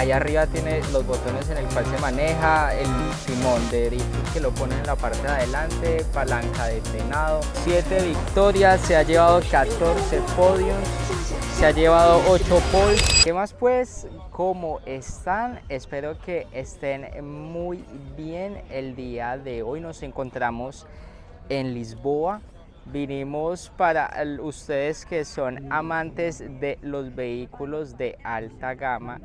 Ahí arriba tiene los botones en el cual se maneja, el timón de drift que lo ponen en la parte de adelante, palanca de frenado. 7 victorias, se ha llevado 14 podios, se ha llevado 8 poles. ¿Qué más pues? ¿Cómo están? Espero que estén muy bien el día de hoy. Nos encontramos en Lisboa. Vinimos para ustedes que son amantes de los vehículos de alta gama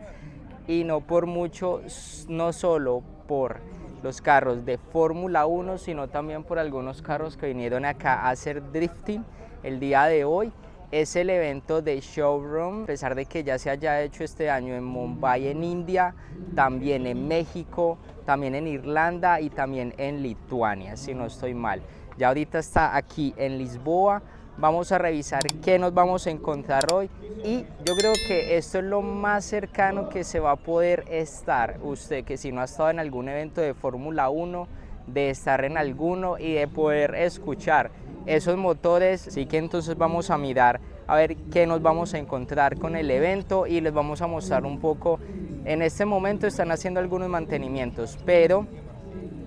y no por mucho, no solo por los carros de Fórmula 1, sino también por algunos carros que vinieron acá a hacer drifting el día de hoy. Es el evento de Showroom, a pesar de que ya se haya hecho este año en Mumbai, en India, también en México, también en Irlanda y también en Lituania, si no estoy mal. Ya ahorita está aquí en Lisboa. Vamos a revisar qué nos vamos a encontrar hoy y yo creo que esto es lo más cercano que se va a poder estar usted, que si no ha estado en algún evento de Fórmula 1, de estar en alguno y de poder escuchar esos motores. Así que entonces vamos a mirar a ver qué nos vamos a encontrar con el evento y les vamos a mostrar un poco. En este momento están haciendo algunos mantenimientos, pero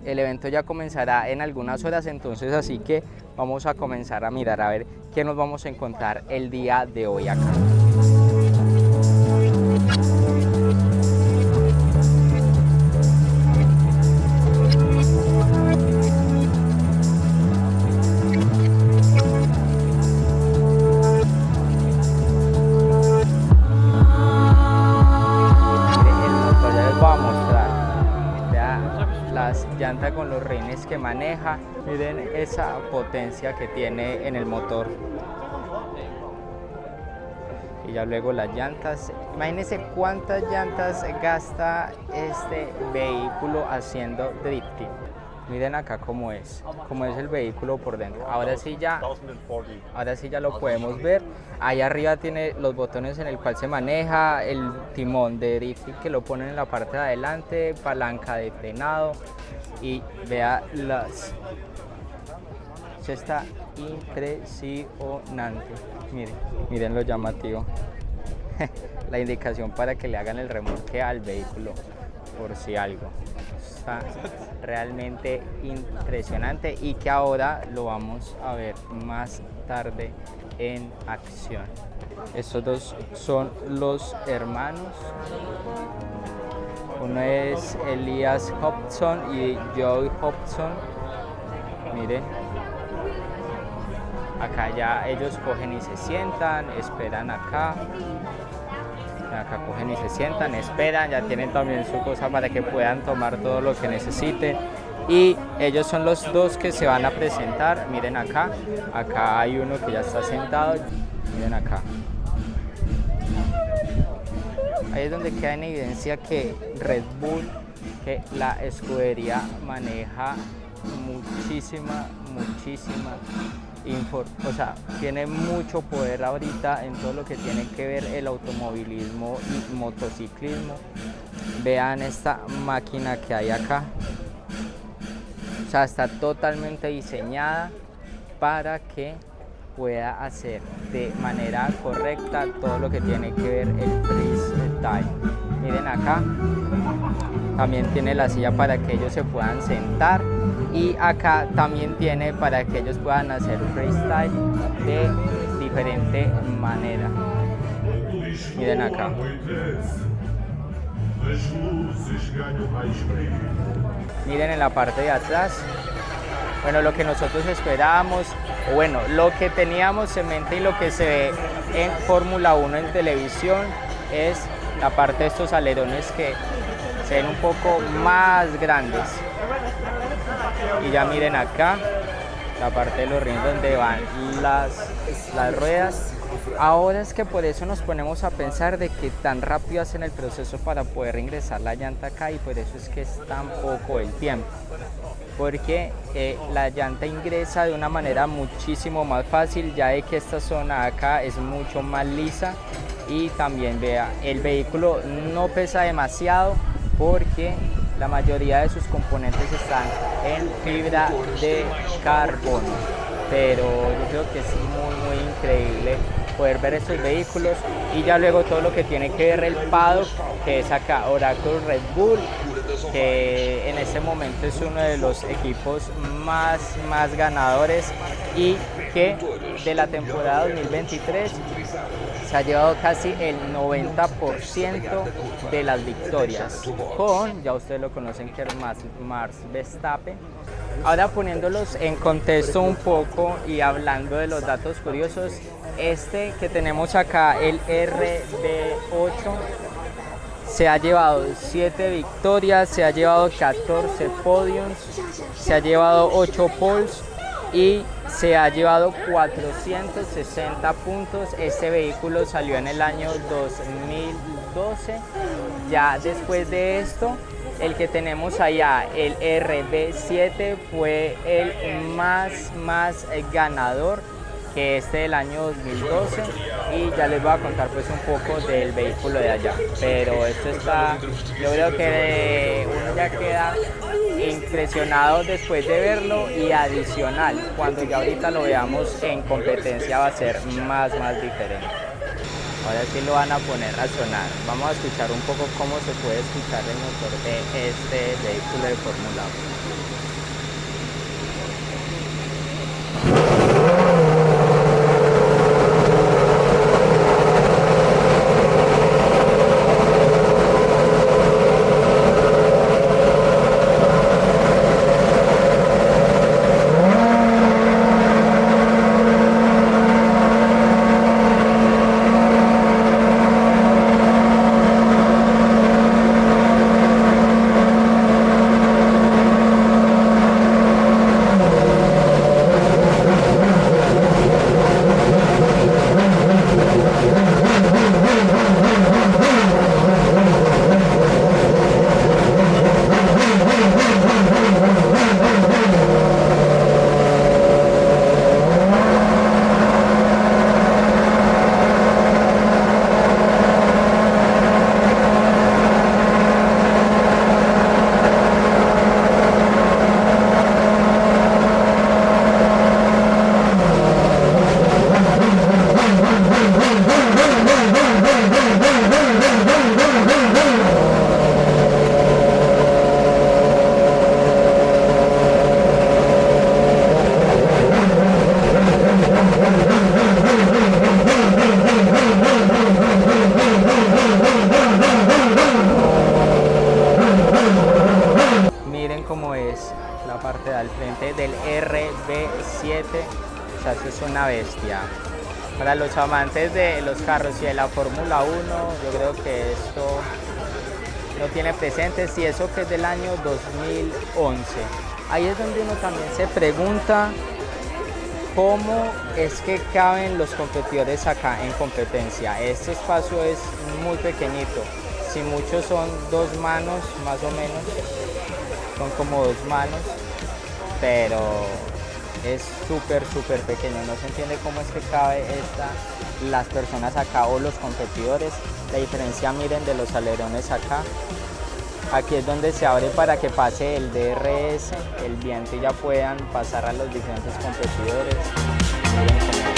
el evento ya comenzará en algunas horas, entonces así que vamos a comenzar a mirar a ver qué nos vamos a encontrar el día de hoy acá. Llanta con los rines que maneja, miren esa potencia que tiene en el motor. Y ya luego las llantas, imagínense cuántas llantas gasta este vehículo haciendo drifting. Miren acá cómo es el vehículo por dentro. Ahora sí ya lo podemos ver. Ahí arriba tiene los botones en el cual se maneja, el timón de drifting que lo ponen en la parte de adelante, palanca de frenado. Y vea se está impresionante. Miren lo llamativo. La indicación para que le hagan el remolque al vehículo por si algo. Está realmente impresionante y que ahora lo vamos a ver más tarde en acción. Estos dos son los hermanos. Uno es Elias Hobson y Joey Hobson. Miren, acá ya ellos cogen y se sientan, esperan acá. Acá cogen y se sientan, esperan, ya tienen también su cosa para que puedan tomar todo lo que necesiten. Y ellos son los dos que se van a presentar. Miren acá hay uno que ya está sentado. Miren acá. Ahí es donde queda en evidencia que Red Bull, que la escudería maneja muchísima o sea, tiene mucho poder ahorita en todo lo que tiene que ver el automovilismo y motociclismo. Vean esta máquina que hay acá. O sea, está totalmente diseñada para que pueda hacer de manera correcta todo lo que tiene que ver el freestyle. Miren acá, también tiene la silla para que ellos se puedan sentar y acá también tiene para que ellos puedan hacer freestyle de diferente manera. Miren acá. Miren en la parte de atrás. Bueno, lo que nosotros esperábamos, o bueno, lo que teníamos en mente y lo que se ve en Fórmula 1 en televisión es la parte de estos alerones que se ven un poco más grandes. Y ya miren acá, la parte de los rines donde van las ruedas. Ahora es que por eso nos ponemos a pensar de que tan rápido hacen el proceso para poder ingresar la llanta acá y por eso es que es tan poco el tiempo. Porque la llanta ingresa de una manera muchísimo más fácil, ya de que esta zona acá es mucho más lisa y también vea, el vehículo no pesa demasiado porque la mayoría de sus componentes están en fibra de carbono, pero yo creo que es muy increíble poder ver estos vehículos, y ya luego todo lo que tiene que ver el paddock, que es acá Oracle Red Bull, que en este momento es uno de los equipos más ganadores y que de la temporada 2023 se ha llevado casi el 90% de las victorias, con, ya ustedes lo conocen, que es Max Verstappen. Ahora poniéndolos en contexto un poco y hablando de los datos curiosos, este que tenemos acá, el RB8, se ha llevado 7 victorias, se ha llevado 14 podiums, se ha llevado 8 poles y se ha llevado 460 puntos. Este vehículo salió en el año 2012. Ya después de esto, el que tenemos allá, el RB7, fue el más ganador que este del año 2012, y ya les voy a contar pues un poco del vehículo de allá, pero esto está, yo creo que uno ya queda impresionado después de verlo, y adicional, cuando ya ahorita lo veamos en competencia va a ser más diferente. Ahora sí lo van a poner a sonar. Vamos a escuchar un poco cómo se puede escuchar el motor de este vehículo de Fórmula 1. Parte del frente del RB7, o sea, eso es una bestia. Para los amantes de los carros y de la Fórmula 1, yo creo que esto no tiene precedentes, y eso que es del año 2011. Ahí es donde uno también se pregunta cómo es que caben los competidores acá en competencia. Este espacio es muy pequeñito, si muchos son 2 manos más o menos, son como 2 manos, pero es súper pequeño. No se entiende cómo es que cabe las personas acá o los competidores. La diferencia, miren, de los alerones acá. Aquí es donde se abre para que pase el DRS, el viento, y ya puedan pasar a los diferentes competidores. Miren cómo...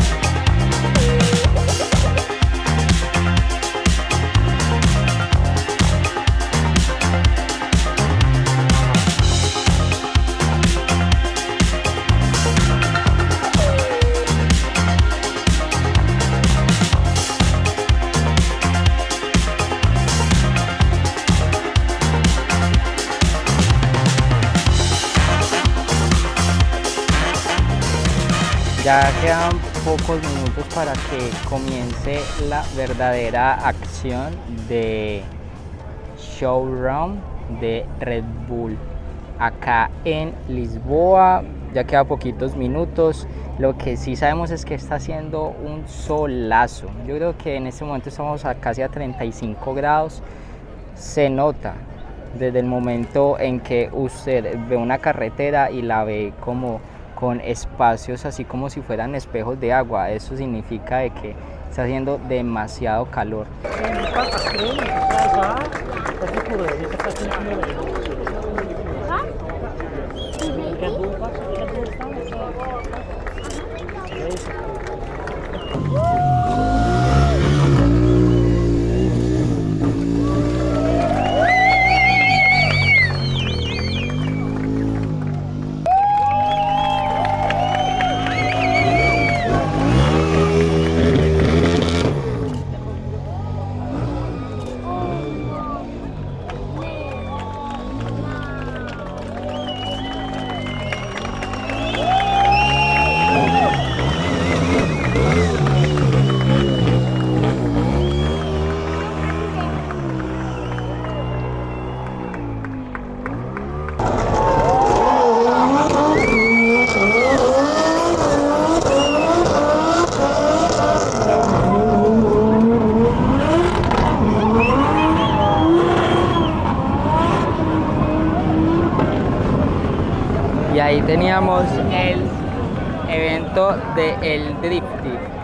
Ya quedan pocos minutos para que comience la verdadera acción de showroom de Red Bull acá en Lisboa. Ya queda poquitos minutos. Lo que sí sabemos es que está haciendo un solazo. Yo creo que en este momento estamos casi a 35 grados. Se nota desde el momento en que usted ve una carretera y la ve como con espacios así como si fueran espejos de agua. Eso significa de que está haciendo demasiado calor. teníamos el evento de el drifting.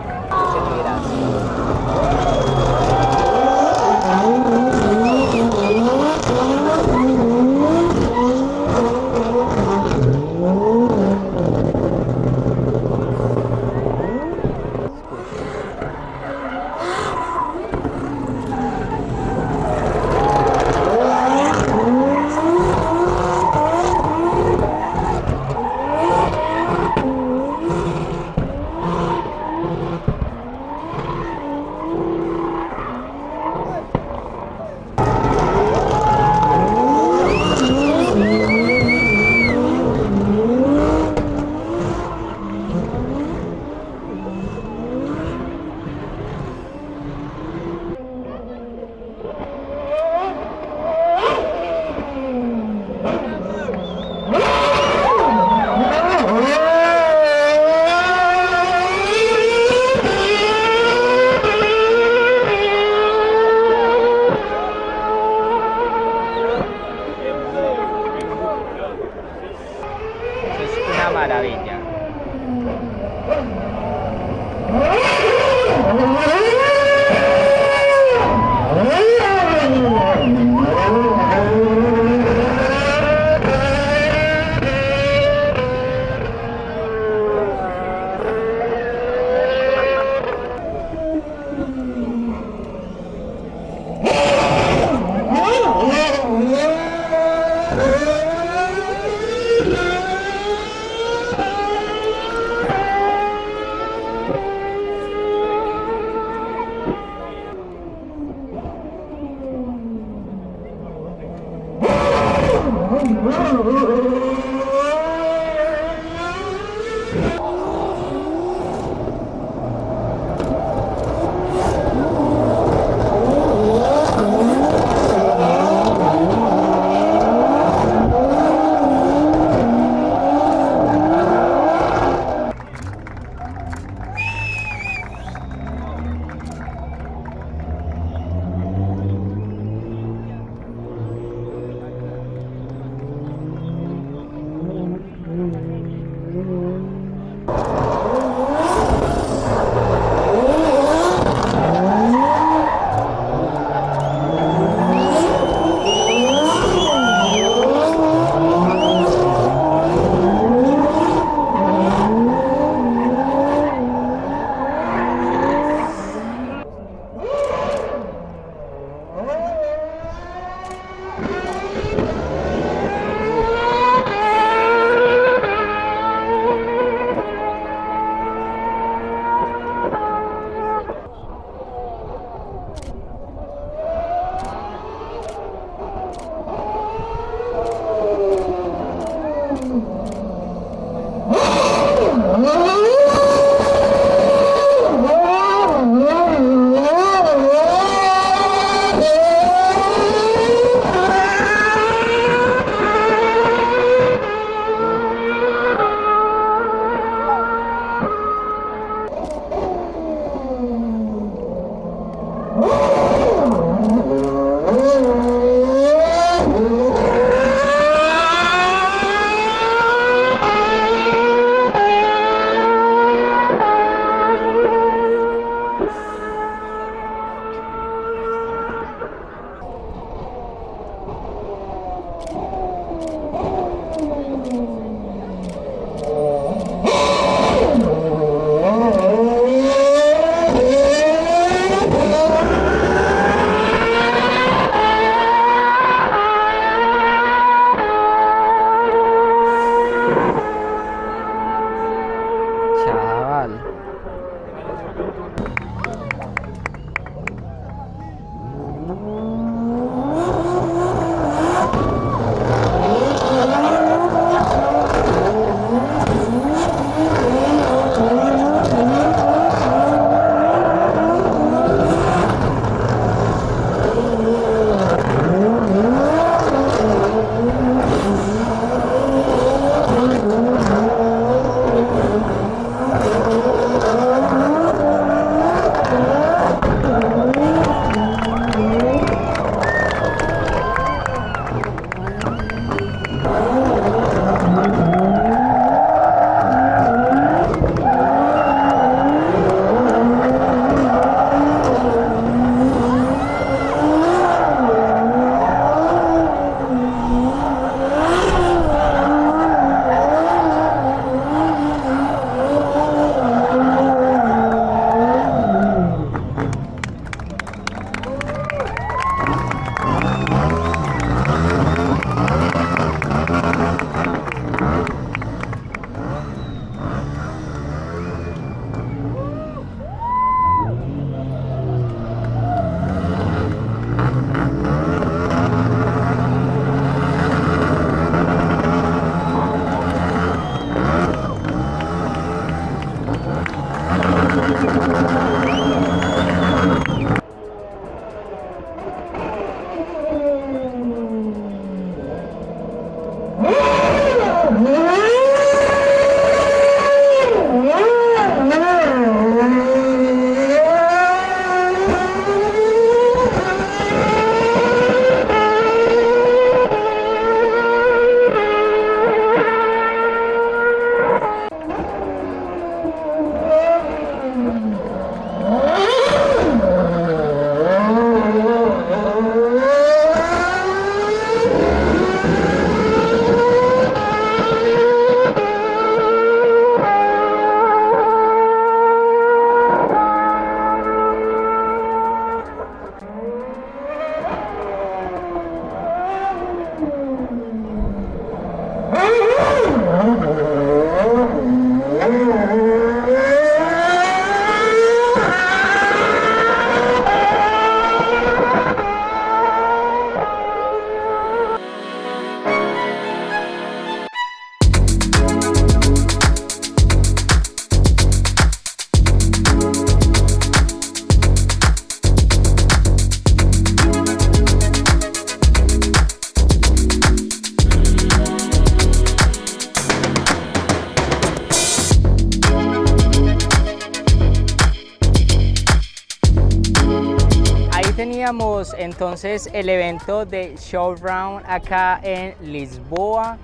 Teníamos entonces el evento de Showround acá en Lisboa.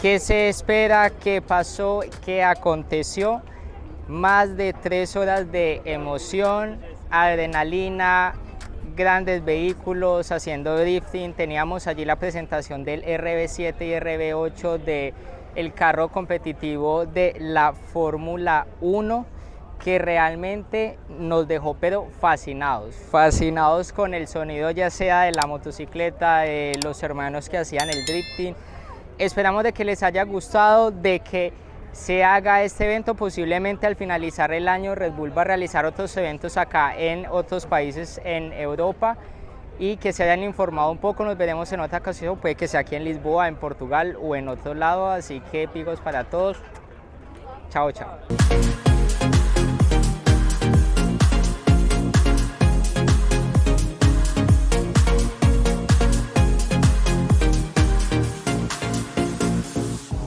¿Qué se espera? ¿Qué pasó? ¿Qué aconteció? Más de 3 horas de emoción, adrenalina, grandes vehículos haciendo drifting. Teníamos allí la presentación del RB7 y RB8 del carro competitivo de la Fórmula 1, que realmente nos dejó pero fascinados con el sonido, ya sea de la motocicleta, de los hermanos que hacían el drifting. Esperamos de que les haya gustado, de que se haga este evento. Posiblemente al finalizar el año Red Bull va a realizar otros eventos acá en otros países en Europa, y que se hayan informado un poco. Nos veremos en otra ocasión, puede que sea aquí en Lisboa, en Portugal o en otro lado. Así que picos para todos, chao.